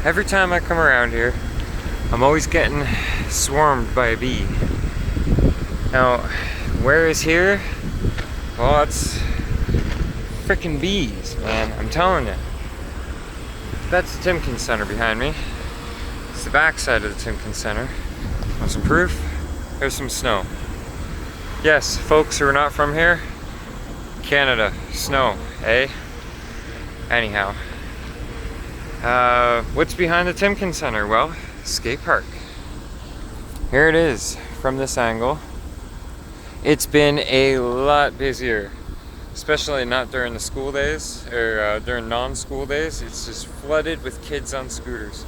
Every time I come around here, I'm always getting swarmed by a bee. Now, where is here? Well, it's freaking bees, man. I'm telling you. That's the Timken Center behind me. It's the back side of the Timken Center. Want some proof? There's some snow. Yes, folks who are not from here, Canada, snow, eh? Anyhow. What's behind the Timken Center? Well, skate park. Here it is from this angle. It's been a lot busier, especially not during the school days or during non-school days. It's just flooded with kids on scooters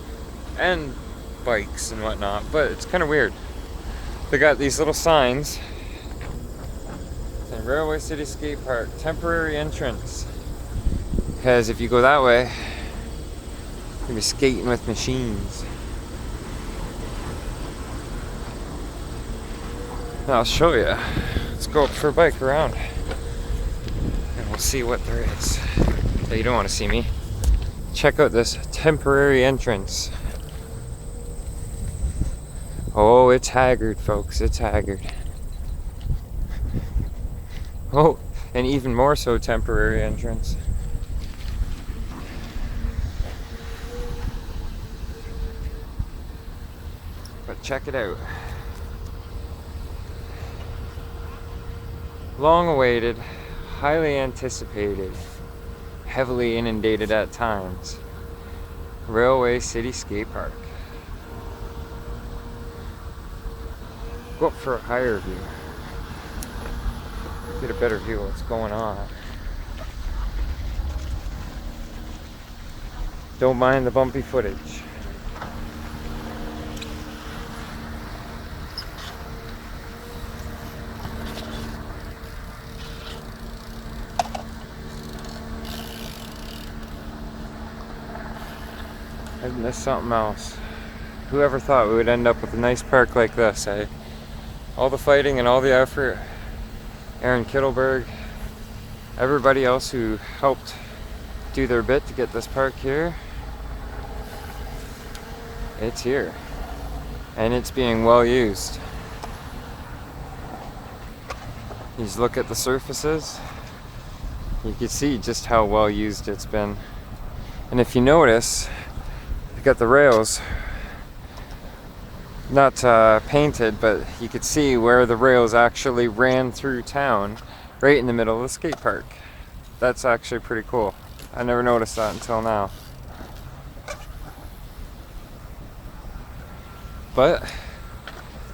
and bikes and whatnot, but it's kind of weird. They got these little signs saying Railway City Skatepark, temporary entrance. Because if you go that way, you'll be skating with machines. Now I'll show you. Let's go up for a bike around and we'll see what there is. Hey, you don't want to see me. Check out this temporary entrance. Oh, it's haggard, folks. It's haggard. Oh, and even more so temporary entrance. But check it out. Long awaited, highly anticipated, heavily inundated at times, Railway City Skatepark. Go up for a higher view. Get a better view of what's going on. Don't mind the bumpy footage. Isn't this something else? Whoever thought we would end up with a nice park like this, eh? All the fighting and all the effort, Aaron Kittleberg, everybody else who helped do their bit to get this park here, it's here. And it's being well used. You just look at the surfaces, you can see just how well used it's been. And if you notice, you got the rails not painted, but you could see where the rails actually ran through town right in the middle of the skate park. That's actually pretty cool. I never noticed that until now. But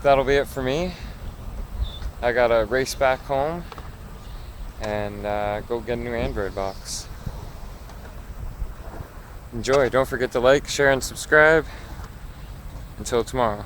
that'll be it for me. I gotta race back home and go get a new Android box. Enjoy. Don't forget to like, share, and subscribe. Until tomorrow.